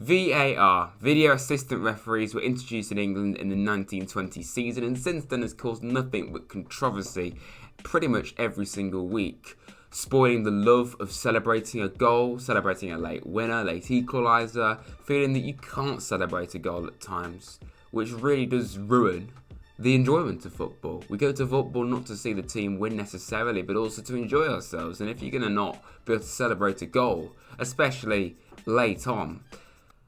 VAR, video assistant referees, were introduced in England in the 1920 season, and since then has caused nothing but controversy pretty much every single week, spoiling the love of celebrating a goal, celebrating a late winner, late equaliser, feeling that you can't celebrate a goal at times, which really does ruin the enjoyment of football. We go to football not to see the team win necessarily, but also to enjoy ourselves, and if you're going to not be able to celebrate a goal, especially late on,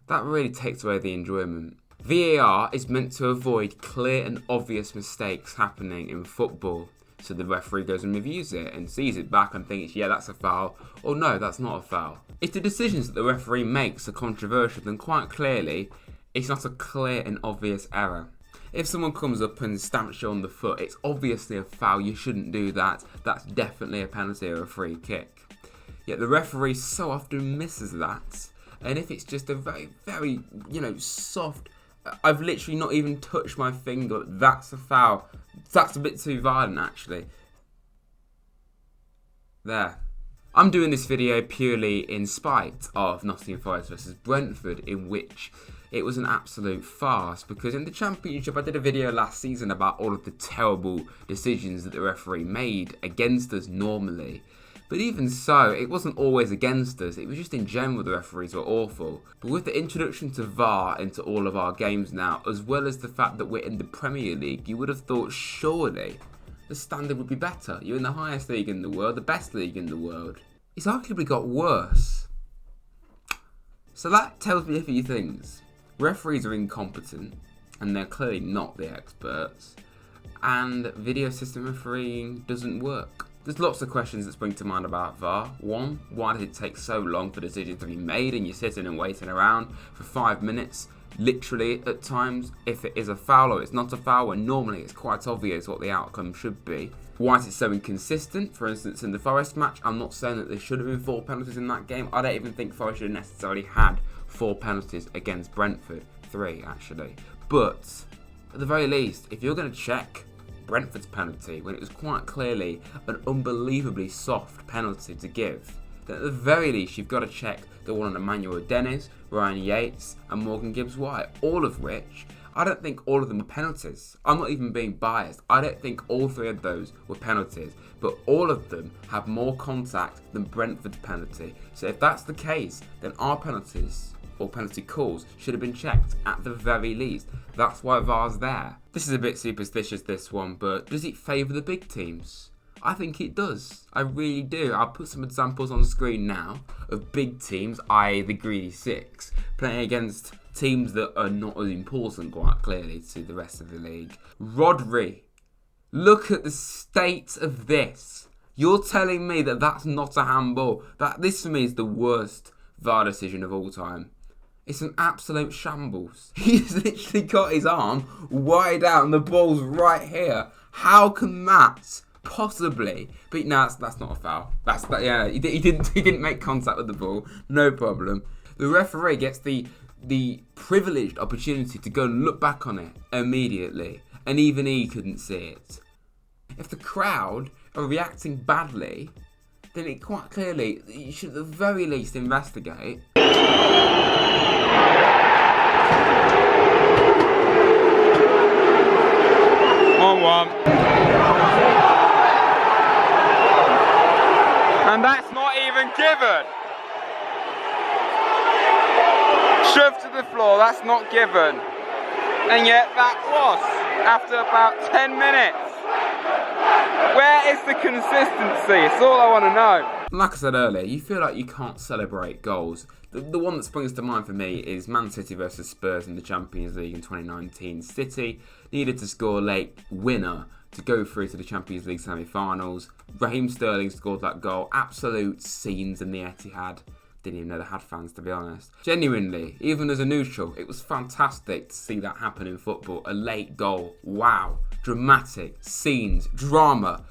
that really takes away the enjoyment. VAR is meant to avoid clear and obvious mistakes happening in football. So the referee goes and reviews it and sees it back and thinks, yeah, that's a foul, or no, that's not a foul. If the decisions that the referee makes are controversial, then quite clearly, it's not a clear and obvious error. If someone comes up and stamps you on the foot, it's obviously a foul, you shouldn't do that, that's definitely a penalty or a free kick. Yet the referee so often misses that. And if it's just a very, very, soft, I've literally not even touched my finger, that's a foul. That's a bit too violent, actually. There. I'm doing this video purely in spite of Nottingham Forest versus Brentford, in which it was an absolute farce, because in the Championship I did a video last season about all of the terrible decisions that the referee made against us normally. But even so, it wasn't always against us, it was just in general the referees were awful. But with the introduction to VAR into all of our games now, as well as the fact that we're in the Premier League, you would have thought surely the standard would be better. You're in the highest league in the world, the best league in the world. It's arguably got worse. So that tells me a few things. Referees are incompetent, and they're clearly not the experts. And video system refereeing doesn't work. There's lots of questions that spring to mind about VAR. One, why does it take so long for decisions to be made and you're sitting and waiting around for 5 minutes, literally at times, if it is a foul or it's not a foul, when normally it's quite obvious what the outcome should be. Why is it so inconsistent? For instance, in the Forest match, I'm not saying that there should have been 4 penalties in that game. I don't even think Forest should have necessarily had 4 penalties against Brentford. 3, actually. But, at the very least, if you're going to check Brentford's penalty when it was quite clearly an unbelievably soft penalty to give, then at the very least you've got to check the one on Emmanuel Dennis, Ryan Yates and Morgan Gibbs-White, all of which, I don't think all of them were penalties. I'm not even being biased. I don't think all 3 of those were penalties, but all of them have more contact than Brentford's penalty. So if that's the case, then our penalties or penalty calls should have been checked at the very least. That's why VAR's there. This is a bit superstitious, this one, but does it favour the big teams? I think it does. I really do. I'll put some examples on the screen now of big teams, i.e. the Greedy Six, playing against teams that are not as important, quite clearly, to the rest of the league. Rodri, look at the state of this. You're telling me that that's not a handball? This for me is the worst VAR decision of all time. It's an absolute shambles. He's literally got his arm wide out and the ball's right here. How can that possibly be? No, that's not a foul. He didn't make contact with the ball. No problem. The referee gets the privileged opportunity to go and look back on it immediately, and even he couldn't see it. If the crowd are reacting badly, then it quite clearly, you should at the very least investigate. 1-1. And that's not even given. Shoved to the floor, that's not given. And yet that was, after about 10 minutes. Where is the consistency? It's all I want to know. Like I said earlier, you feel like you can't celebrate goals. The one that springs to mind for me is Man City versus Spurs in the Champions League in 2019. City needed to score a late winner to go through to the Champions League semi-finals. Raheem Sterling scored that goal. Absolute scenes in the Etihad. Didn't even know they had fans, to be honest. Genuinely, even as a neutral, it was fantastic to see that happen in football. A late goal. Wow. Dramatic. Scenes. Drama.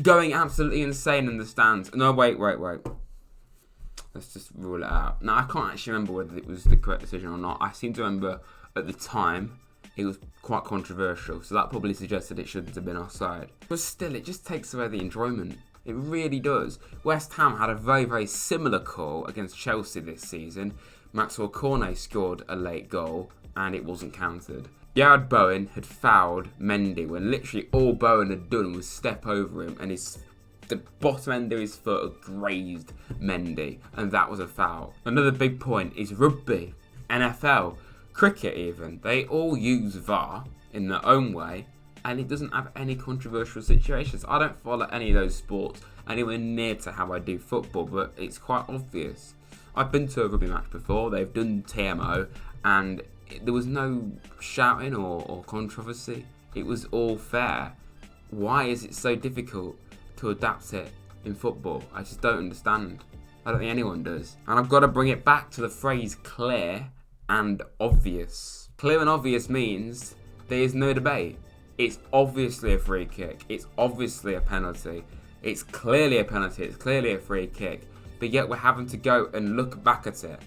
Going absolutely insane in the stands. No, wait. Let's just rule it out. Now, I can't actually remember whether it was the correct decision or not. I seem to remember at the time it was quite controversial, so that probably suggested it shouldn't have been offside. But still, it just takes away the enjoyment. It really does. West Ham had a very, very similar call against Chelsea this season, Maxwell Cornet scored a late goal and it wasn't counted. Jared Bowen had fouled Mendy when literally all Bowen had done was step over him and the bottom end of his foot had grazed Mendy, and that was a foul. Another big point is rugby, NFL, cricket even. They all use VAR in their own way, and it doesn't have any controversial situations. I don't follow any of those sports anywhere near to how I do football, but it's quite obvious. I've been to a rugby match before, they've done TMO, and there was no shouting or controversy. It was all fair. Why is it so difficult to adapt it in football? I just don't understand. I don't think anyone does. And I've got to bring it back to the phrase clear and obvious. Clear and obvious means there is no debate. It's obviously a free kick. It's obviously a penalty. It's clearly a penalty. It's clearly a free kick. But yet we're having to go and look back at it.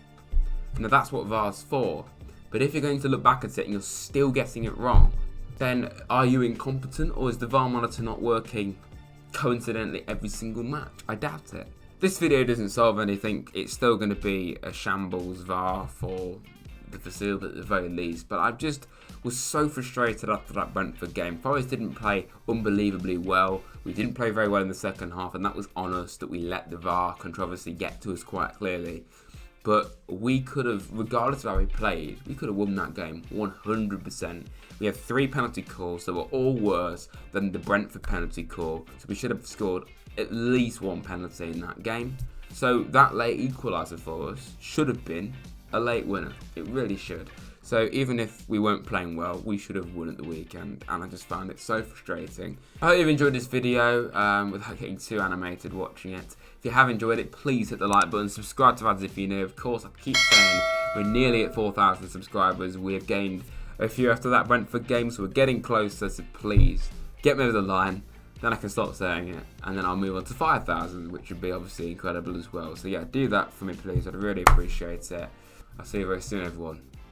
Now that's what VAR's for. But if you're going to look back at it and you're still getting it wrong, then are you incompetent, or is the VAR monitor not working coincidentally every single match? I doubt it. This video doesn't solve anything. It's still going to be a shambles VAR for the foreseeable at the very least. But I just was so frustrated after that Brentford game. Forest didn't play unbelievably well. We didn't play very well in the second half, and that was on us that we let the VAR controversy get to us quite clearly. But we could have, regardless of how we played, we could have won that game 100%. We had 3 penalty calls that were all worse than the Brentford penalty call. So we should have scored at least 1 penalty in that game. So that late equaliser for us should have been a late winner. It really should. So even if we weren't playing well, we should have won at the weekend, and I just found it so frustrating. I hope you've enjoyed this video without getting too animated watching it. If you have enjoyed it, please hit the like button, subscribe to Rads if you're new. Of course, I keep saying we're nearly at 4,000 subscribers. We have gained a few after that Brentford game, so we're getting closer, so please get me over the line. Then I can stop saying it, and then I'll move on to 5,000, which would be obviously incredible as well. So yeah, do that for me please, I'd really appreciate it. I'll see you very soon everyone.